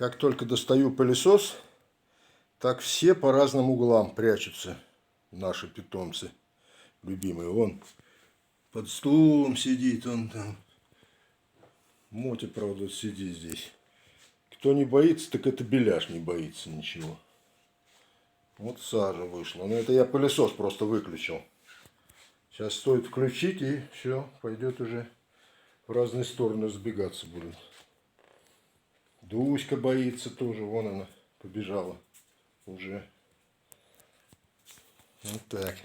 Как только достаю пылесос, так все по разным углам прячутся наши питомцы любимые. Он под стулом сидит, он там. Мотя, правда, сидит здесь. Кто не боится, так это Беляш не боится ничего. Вот сажа вышла. Но это я пылесос просто выключил. Сейчас стоит включить, и все, пойдет уже в разные стороны сбегаться будут. Дуська боится тоже, вон она побежала уже. Вот так.